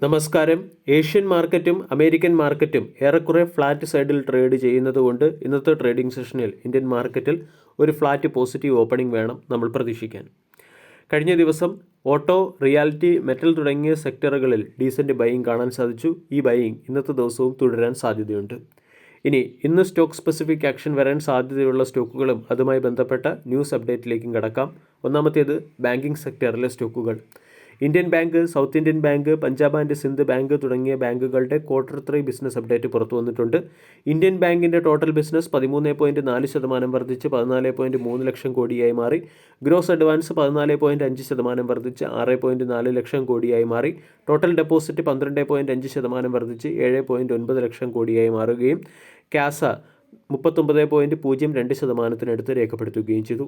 നമസ്കാരം. ഏഷ്യൻ മാർക്കറ്റും അമേരിക്കൻ മാർക്കറ്റും ഏറെക്കുറെ ഫ്ലാറ്റ് സൈഡിൽ ട്രേഡ് ചെയ്യുന്നതുകൊണ്ട് ഇന്നത്തെ ട്രേഡിംഗ് സെഷനിൽ ഇന്ത്യൻ മാർക്കറ്റിൽ ഒരു ഫ്ലാറ്റ് പോസിറ്റീവ് ഓപ്പണിംഗ് വേണം നമ്മൾ പ്രതീക്ഷിക്കാൻ. കഴിഞ്ഞ ദിവസം ഓട്ടോ, റിയാലിറ്റി, മെറ്റൽ തുടങ്ങിയ സെക്ടറുകളിൽ ഡീസൻറ്റ് ബൈയിങ് കാണാൻ സാധിച്ചു. ഈ ബൈയിങ് ഇന്നത്തെ ദിവസവും തുടരാൻ സാധ്യതയുണ്ട്. ഇന്ന് സ്റ്റോക്ക് സ്പെസിഫിക് ആക്ഷൻ വരാൻ സാധ്യതയുള്ള സ്റ്റോക്കുകളും അതുമായി ബന്ധപ്പെട്ട ന്യൂസ് അപ്ഡേറ്റിലേക്കും കടക്കാം. ഒന്നാമത്തേത് ബാങ്കിങ് സെക്ടറിലെ സ്റ്റോക്കുകൾ. Indian bank, south Indian bank, Punjab and Sindh bank തുടങ്ങിയ ബാങ്കുകളുടെ Q3 ബിസിനസ് അപ്ഡേറ്റ് പുറത്തു വന്നിട്ടുണ്ട്. ഇന്ത്യൻ ബാങ്കിൻ്റെ ടോട്ടൽ ബിസിനസ് 13.4% വർദ്ധിച്ച് 14.3 ലക്ഷം കോടിയായി മാറി. ഗ്രോസ് അഡ്വാൻസ് 14.5% വർദ്ധിച്ച് 6.4 ലക്ഷം കോടിയായി മാറി. ടോട്ടൽ ഡെപ്പോസിറ്റ് 12.5% വർദ്ധിച്ച് 7.9 ലക്ഷം കോടിയായി മാറുകയും ക്യാസ 39.02% രേഖപ്പെടുത്തുകയും ചെയ്തു.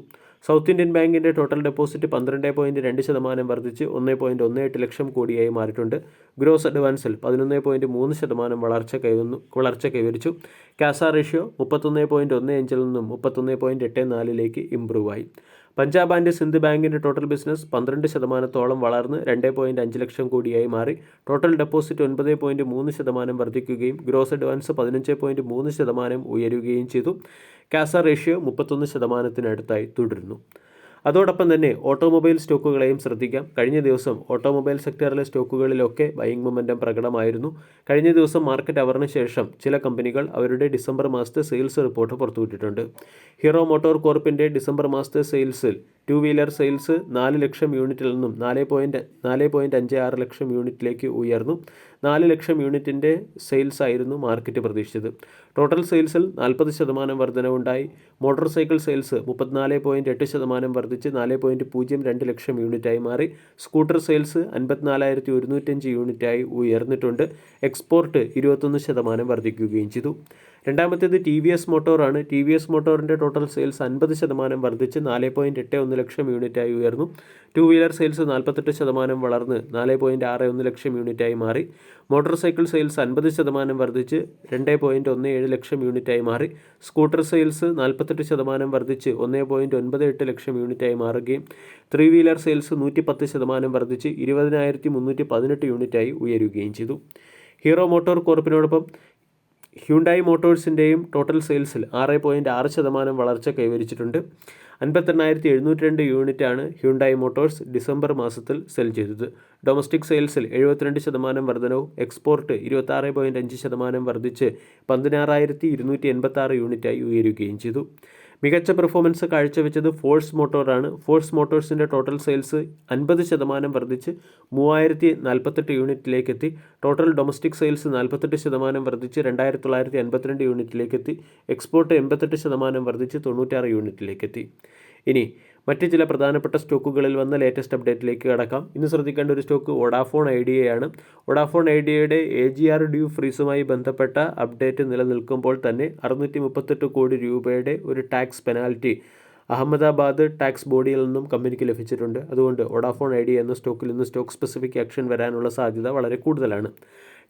സൗത്ത് ഇന്ത്യൻ ബാങ്കിൻ്റെ ടോട്ടൽ ഡെപ്പോസിറ്റ് 12.2% വർദ്ധിച്ച് 1.18 ലക്ഷം കോടിയായി മാറിയിട്ടുണ്ട്. ഗ്രോസ് അഡ്വാൻസിൽ 11.3% വളർച്ച കൈവരിച്ചു. ക്യാസ റേഷ്യോ 31.15 നിന്നും 31.84 ഇംപ്രൂവ് ആയി. പഞ്ചാബ് ആൻഡ് സിന്ധ് ബാങ്കിൻ്റെ ടോട്ടൽ ബിസിനസ് 12% വളർന്ന് 2.5 ലക്ഷം കോടിയായി മാറി. ടോട്ടൽ ഡെപ്പോസിറ്റ് 9.3% വർദ്ധിക്കുകയും ഗ്രോസ് അഡ്വാൻസ് 15.3% ഉയരുകയും ചെയ്തു. ക്യാസ റേഷ്യോ 31%-അടുത്തായി തുടരുന്നു. അതോടൊപ്പം തന്നെ ഓട്ടോമൊബൈൽ സ്റ്റോക്കുകളെയും ശ്രദ്ധിക്കാം. കഴിഞ്ഞ ദിവസം ഓട്ടോമൊബൈൽ സെക്ടറിലെ സ്റ്റോക്കുകളിലൊക്കെ ബൈയിങ് മൊമെൻറ്റം പ്രകടമായിരുന്നു. കഴിഞ്ഞ ദിവസം മാർക്കറ്റ് അവറിന് ശേഷം ചില കമ്പനികൾ അവരുടെ ഡിസംബർ മാസത്തെ സെയിൽസ് റിപ്പോർട്ട് പുറത്തുവിട്ടിട്ടുണ്ട്. ഹീറോ മോട്ടോർ കോർപ്പിൻ്റെ ഡിസംബർ മാസത്തെ സെയിൽസിൽ 2 വീലർ സെയിൽസ് 4 ലക്ഷം യൂണിറ്റിൽ നിന്നും 4.56 ലക്ഷം യൂണിറ്റിലേക്ക് ഉയർന്നു. 4 ലക്ഷം യൂണിറ്റിൻ്റെ സെയിൽസ് ആയിരുന്നു മാർക്കറ്റ് പ്രതീക്ഷിച്ചത്. ടോട്ടൽ സെയിൽസിൽ 40% വർധനവുണ്ടായി. മോട്ടോർ സൈക്കിൾ സെയിൽസ് 34.8% വർദ്ധിച്ച് 4.02 ലക്ഷം യൂണിറ്റായി മാറി. സ്കൂട്ടർ സെയിൽസ് 54,105 യൂണിറ്റായി ഉയർന്നിട്ടുണ്ട്. എക്സ്പോർട്ട് 21% വർദ്ധിക്കുകയും ചെയ്തു. രണ്ടാമത്തേത് TVS മോട്ടോറാണ്. TVS മോട്ടോറിൻ്റെ ടോട്ടൽ സെയിൽസ് 50% വർദ്ധിച്ച് 4.81 ലക്ഷം യൂണിറ്റായി ഉയർന്നു. 2 വീലർ സെയിൽസ് 48% വളർന്ന് 4.61 ലക്ഷം യൂണിറ്റായി മാറി. മോട്ടോർ സൈക്കിൾ സെയിൽസ് 50% വർദ്ധിച്ച് 2.17 ലക്ഷം യൂണിറ്റായി മാറി. സ്കൂട്ടർ സെയിൽസ് 48% വർദ്ധിച്ച് 1.98 ലക്ഷം യൂണിറ്റായി മാറുകയും 3 വീലർ സെയിൽസ് 110% വർദ്ധിച്ച് 20,318 യൂണിറ്റായി ഉയരുകയും ചെയ്തു. ഹീറോ മോട്ടോർ കോർപ്പിനോടൊപ്പം ഹ്യുണ്ടായി മോട്ടോഴ്സിൻ്റെയും ടോട്ടൽ സെയിൽസിൽ 6.6% വളർച്ച കൈവരിച്ചിട്ടുണ്ട്. 58,702 യൂണിറ്റാണ് ഹ്യുണ്ടായി മോട്ടോഴ്സ് ഡിസംബർ മാസത്തിൽ സെൽ ചെയ്തത്. ഡൊമസ്റ്റിക് സെയിൽസിൽ 72% വർധനവും എക്സ്പോർട്ട് 26.5% വർദ്ധിച്ച് 16,286 യൂണിറ്റായി ഉയരുകയും ചെയ്തു. മികച്ച പെർഫോമൻസ് കാഴ്ചവെച്ചത് ഫോഴ്സ് മോട്ടോറാണ്. ഫോഴ്സ് മോട്ടോഴ്സിൻ്റെ ടോട്ടൽ സെയിൽസ് 50% വർദ്ധിച്ച് 3,048 യൂണിറ്റിലേക്കെത്തി. ടോട്ടൽ ഡൊമസ്റ്റിക് സെയിൽസ് 48% വർദ്ധിച്ച് 2,952 യൂണിറ്റിലേക്കെത്തി. എക്സ്പോർട്ട് 88% വർദ്ധിച്ച് 96 യൂണിറ്റിലേക്കെത്തി. മറ്റ് ചില പ്രധാനപ്പെട്ട സ്റ്റോക്കുകളിൽ വന്ന ലേറ്റസ്റ്റ് അപ്ഡേറ്റിലേക്ക് കടക്കാം. ഇന്ന് ശ്രദ്ധിക്കേണ്ട ഒരു സ്റ്റോക്ക് വോഡാഫോൺ ഐഡിയയാണ്. വോഡാഫോൺ ഐഡിയയുടെ AGR ഡ്യൂ ഫ്രീസുമായി ബന്ധപ്പെട്ട അപ്ഡേറ്റ് നിലനിൽക്കുമ്പോൾ തന്നെ 638 കോടി രൂപയുടെ ഒരു ടാക്സ് പെനാൽറ്റി അഹമ്മദാബാദ് ടാക്സ് ബോർഡിൽ നിന്നും കമ്പനിക്ക് ലഭിച്ചിട്ടുണ്ട്. അതുകൊണ്ട് വോഡാഫോൺ ഐഡിയ എന്ന സ്റ്റോക്കിൽ ഇന്ന് സ്റ്റോക്ക് സ്പെസിഫിക് ആക്ഷൻ വരാനുള്ള സാധ്യത വളരെ കൂടുതലാണ്.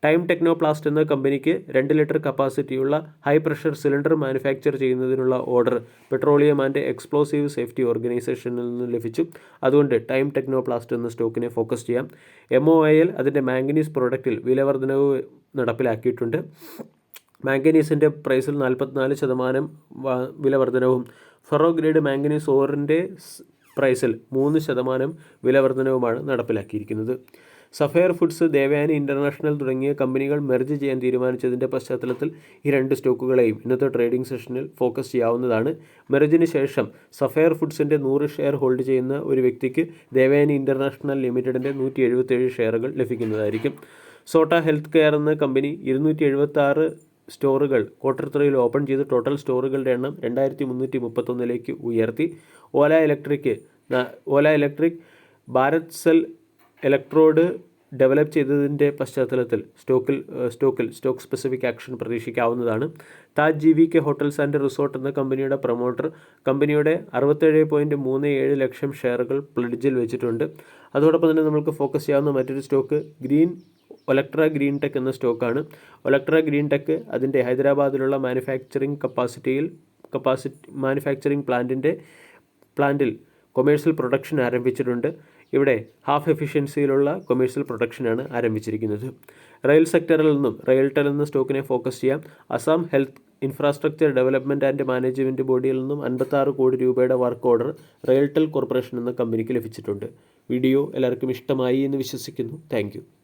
ടൈം ടെക്നോപ്ലാസ്റ്റ് എന്ന കമ്പനിക്ക് 2 ലിറ്റർ കപ്പാസിറ്റിയുള്ള ഹൈ പ്രഷർ സിലിണ്ടർ മാനുഫാക്ചർ ചെയ്യുന്നതിനുള്ള order petroleum and explosive safety ഓർഗനൈസേഷനിൽ നിന്ന് ലഭിച്ചു. അതുകൊണ്ട് ടൈം ടെക്നോപ്ലാസ്റ്റ് എന്ന സ്റ്റോക്കിനെ ഫോക്കസ് ചെയ്യാം. MOIL അതിൻ്റെ മാംഗനീസ് പ്രോഡക്റ്റിൽ വിലവർധനവ് നടപ്പിലാക്കിയിട്ടുണ്ട്. മാംഗനീസിൻ്റെ പ്രൈസിൽ 44% വിലവർധനവും ഫെറോ ഗ്രേഡ് മാംഗനീസ് ഓറിൻ്റെ പ്രൈസിൽ 3% വിലവർധനവുമാണ് നടപ്പിലാക്കിയിരിക്കുന്നത്. സഫയർ ഫുഡ്സ്, ദേവയാനി ഇൻ്റർനാഷണൽ തുടങ്ങിയ കമ്പനികൾ മെർജ് ചെയ്യാൻ തീരുമാനിച്ചതിൻ്റെ പശ്ചാത്തലത്തിൽ ഈ 2 സ്റ്റോക്കുകളെയും ഇന്നത്തെ ട്രേഡിംഗ് സെഷനിൽ ഫോക്കസ് ചെയ്യാവുന്നതാണ്. മെർജിന് ശേഷം സഫയർ ഫുഡ്സിൻ്റെ 100 ഷെയർ ഹോൾഡ് ചെയ്യുന്ന ഒരു വ്യക്തിക്ക് ദേവയാനി ഇൻ്റർനാഷണൽ ലിമിറ്റഡിൻ്റെ 177 ഷെയറുകൾ ലഭിക്കുന്നതായിരിക്കും. സോട്ട ഹെൽത്ത് കെയർ എന്ന കമ്പനി 276 സ്റ്റോറുകൾ Q3 ഓപ്പൺ ചെയ്ത് ടോട്ടൽ സ്റ്റോറുകളുടെ എണ്ണം 2,331 ഉയർത്തി. Ola Electric Bharat cell electrode develop ചെയ്തതിൻ്റെ പശ്ചാത്തലത്തിൽ സ്റ്റോക്ക് സ്പെസിഫിക് ആക്ഷൻ പ്രതീക്ഷിക്കാവുന്നതാണ്. Taj GVK hotels and resort എന്ന കമ്പനിയുടെ പ്രൊമോട്ടർ കമ്പനിയുടെ 67.37 ലക്ഷം ഷെയറുകൾ പ്ലെഡ്ജിൽ വെച്ചിട്ടുണ്ട്. അതോടൊപ്പം തന്നെ നമുക്ക് ഫോക്കസ് ചെയ്യാവുന്ന മറ്റൊരു സ്റ്റോക്ക് ഒലക്ട്ര ഗ്രീൻ ടെക് എന്ന സ്റ്റോക്കാണ്. ഒലക്ട്ര ഗ്രീൻ ടെക് അതിൻ്റെ ഹൈദരാബാദിലുള്ള മാനുഫാക്ചറിംഗ് പ്ലാന്റിൽ കൊമേഴ്സ്യൽ പ്രൊഡക്ഷൻ ആരംഭിച്ചിട്ടുണ്ട്. ഇവിടെ ഹാഫ് എഫിഷ്യൻസിയിലുള്ള കൊമേഴ്ഷ്യൽ പ്രൊഡക്ഷനാണ് ആരംഭിച്ചിരിക്കുന്നത്. റെയിൽ സെക്ടറിൽ നിന്നും റെയിൽടെൽ എന്ന സ്റ്റോക്കിനെ ഫോക്കസ് ചെയ്യാം. Assam health infrastructure development and management ബോഡിയിൽ നിന്നും 56 കോടി രൂപയുടെ വർക്ക് ഓർഡർ റെയിൽടെൽ കോർപ്പറേഷൻ എന്ന കമ്പനിക്ക് ലഭിച്ചിട്ടുണ്ട്. വീഡിയോ എല്ലാവർക്കും ഇഷ്ടമായി എന്ന് വിശ്വസിക്കുന്നു. താങ്ക്